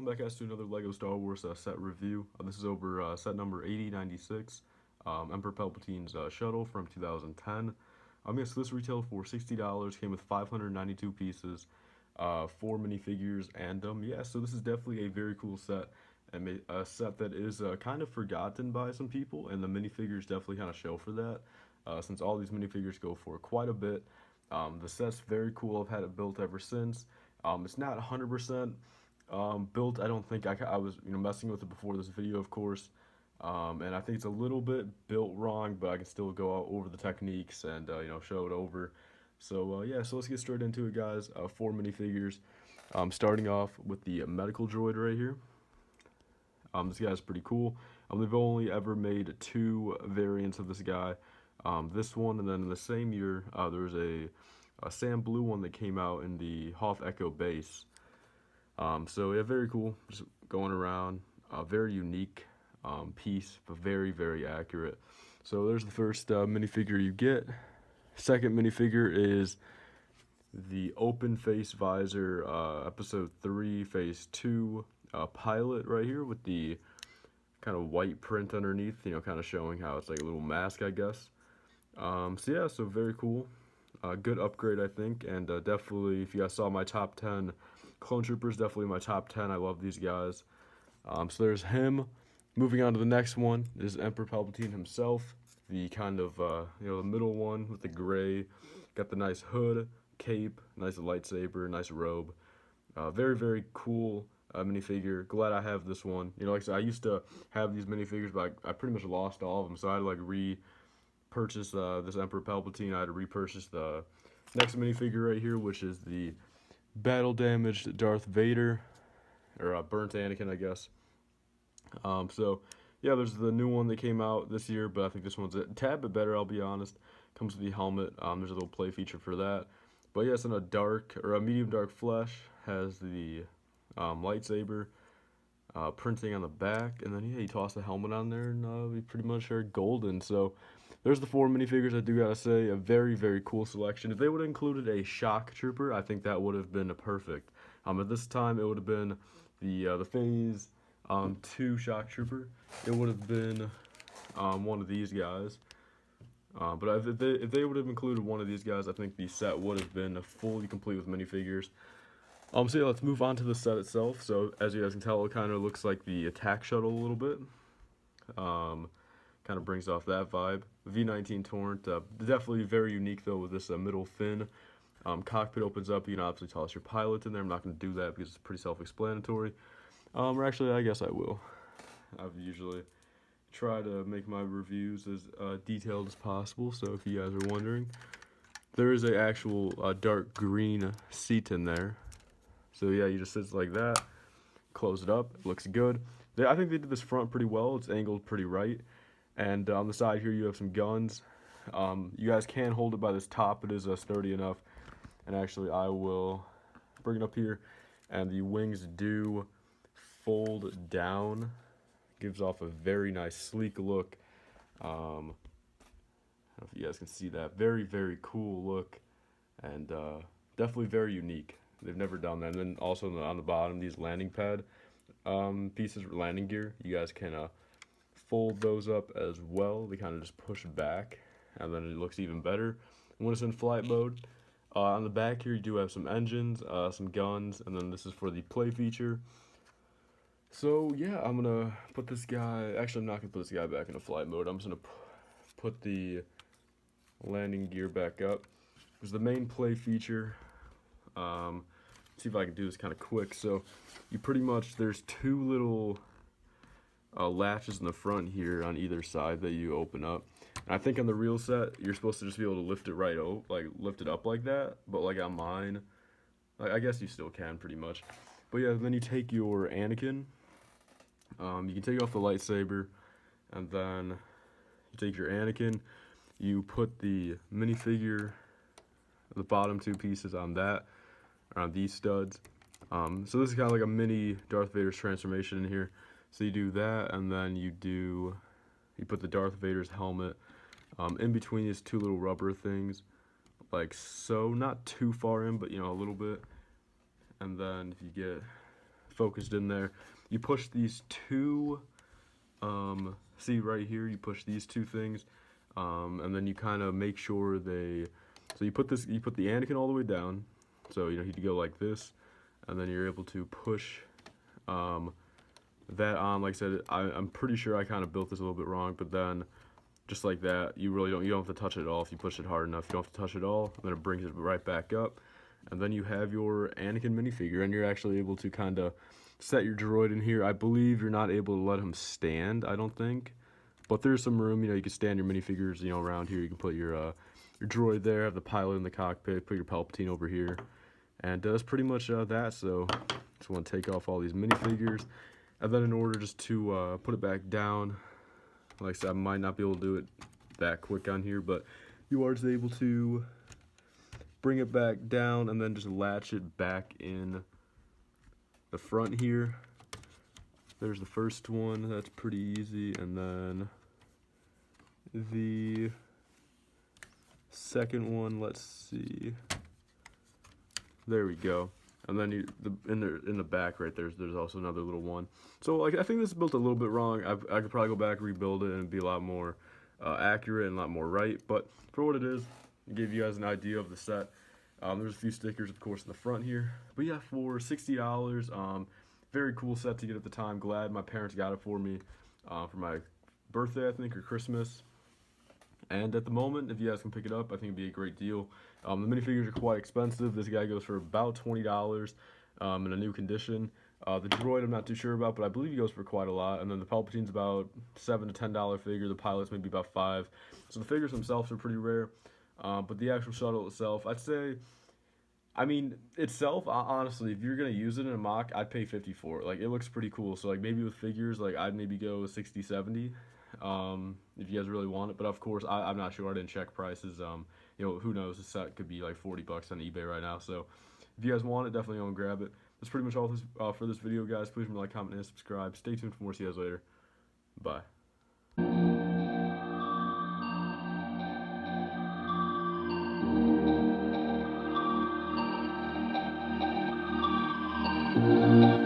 welcome back guys to another LEGO Star Wars set review. This is over set number 8096, Emperor Palpatine's Shuttle from 2010. Yes, so this retailed for $60, came with 592 pieces, 4 minifigures, and yeah, so this is definitely a very cool set, and a set that is kind of forgotten by some people, and the minifigures definitely kind of show for that, since all these minifigures go for quite a bit. The set's very cool. I've had it built ever since. It's not 100% built. I don't think I was messing with it before this video, of course, and I think it's a little bit built wrong, but I can still go out over the techniques and show it over. So yeah, so let's get straight into it, guys. 4 minifigures. Starting off with the medical droid right here. This guy's pretty cool. They've only ever made 2 variants of this guy. This one, and then in the same year, there was a Sam Blue one that came out in the Hoth Echo base. So yeah, very cool. Just going around, very unique piece, but very, very accurate. So there's the first minifigure you get. Second minifigure is the open face visor, episode 3, phase 2 pilot right here with the kind of white print underneath, kind of showing how it's like a little mask, I guess. So yeah, so very cool. Good upgrade, I think, and definitely, if you guys saw my top 10 clone troopers, definitely my top 10. I love these guys. So there's him. Moving on to the next one is Emperor Palpatine himself, the kind of the middle one with the gray. Got the nice hood, cape, nice lightsaber, nice robe. Very, very cool minifigure. Glad I have this one. Like I said, I used to have these minifigures, but I pretty much lost all of them, so I had to like repurchase this Emperor Palpatine. I had to repurchase the next minifigure right here, which is the battle damaged Darth Vader, or burnt Anakin, I guess. So yeah, there's the new one that came out this year, but I think this one's a tad bit better, I'll be honest. Comes with the helmet. There's a little play feature for that. But yeah, it's in a dark, or a medium dark flesh. Has the lightsaber printing on the back, and then yeah, you toss the helmet on there, and we pretty much are golden. So there's the 4 minifigures. I do gotta say, a very, very cool selection. If they would have included a shock trooper, I think that would have been perfect. At this time, it would have been the phase 2 shock trooper. It would have been one of these guys. But if they would have included one of these guys, I think the set would have been fully complete with minifigures. So yeah, let's move on to the set itself. So as you guys can tell, it kind of looks like the attack shuttle a little bit. Kind of brings off that vibe. V19 Torrent, definitely very unique though with this middle fin. Cockpit opens up. You can obviously toss your pilot in there. I'm not going to do that because it's pretty self-explanatory. Or actually, I guess I will. I've usually try to make my reviews as detailed as possible. So if you guys are wondering, there is a actual dark green seat in there. So yeah, you just sit like that, close it up. It looks good. I think they did this front pretty well. It's angled pretty right. And on the side here, you have some guns. You guys can hold it by this top. It is sturdy enough. And actually, I will bring it up here. And the wings do fold down. Gives off a very nice, sleek look. I don't know if you guys can see that. Very, very cool look. And definitely very unique. They've never done that. And then also on the bottom, these landing pad pieces, landing gear, you guys can fold those up as well. They kind of just push back, and then it looks even better when it's in flight mode. On the back here, you do have some engines, some guns, and then this is for the play feature. So yeah, I'm gonna put this guy, actually I'm not gonna put this guy back into flight mode. I'm just gonna put the landing gear back up. Because the main play feature, see if I can do this kind of quick. So you pretty much, there's 2 little latches in the front here on either side that you open up. And I think on the real set, you're supposed to just be able to lift it lift it up like that. But like on mine, I guess you still can pretty much. But yeah, then you take your Anakin. You can take off the lightsaber, and then you take your Anakin. You put the minifigure, the bottom 2 pieces on that, on these studs. So this is kind of like a mini Darth Vader's transformation in here. So you do that, and then you put the Darth Vader's helmet in between these 2 little rubber things, like so, not too far in, but a little bit. And then if you get focused in there. You push these two, see right here, you push these two things, and then you kind of make sure so you put the Anakin all the way down, so you know he'd go like this, and then you're able to push that on. Like I said, I'm pretty sure I kind of built this a little bit wrong, but then just like that, you don't have to touch it at all. If you push it hard enough, you don't have to touch it at all, and then it brings it right back up, and then you have your Anakin minifigure, and you're actually able to kind of set your droid in here. I believe you're not able to let him stand, I don't think, but there's some room. You know, you can stand your minifigures, you know, around here. You can put your droid there, have the pilot in the cockpit, put your Palpatine over here, and that's pretty much that. So just want to take off all these minifigures, and then in order just to put it back down, like I said, I might not be able to do it that quick on here, but you are just able to bring it back down and then just latch it back in the front here. There's the first one, that's pretty easy, and then the second one, let's see, there we go. And then in the back right there's also another little one. So like I think this is built a little bit wrong. I could probably go back, rebuild it, and be a lot more accurate and a lot more right. But for what it is, I gave you guys an idea of the set. There's a few stickers, of course, in the front here. But yeah, for $60, very cool set to get at the time. Glad my parents got it for me for my birthday, I think, or Christmas. And at the moment, if you guys can pick it up, I think it'd be a great deal. The minifigures are quite expensive. This guy goes for about $20 in a new condition. The droid I'm not too sure about, but I believe he goes for quite a lot. And then the Palpatine's about $7 to $10 figure. The pilot's maybe about $5. So the figures themselves are pretty rare. But the actual shuttle itself, I'd say, I mean, itself, honestly, if you're going to use it in a mock, I'd pay $50 for it. Like, it looks pretty cool. So, like, maybe with figures, like, I'd maybe go $60, $70. If you guys really want it, but of course I'm not sure. I didn't check prices. You know, who knows, this set could be like $40 on eBay right now. So if you guys want it, definitely go and grab it. That's pretty much all this for this video, guys. Please remember to like, comment, and subscribe. Stay tuned for more. See you guys later. Bye.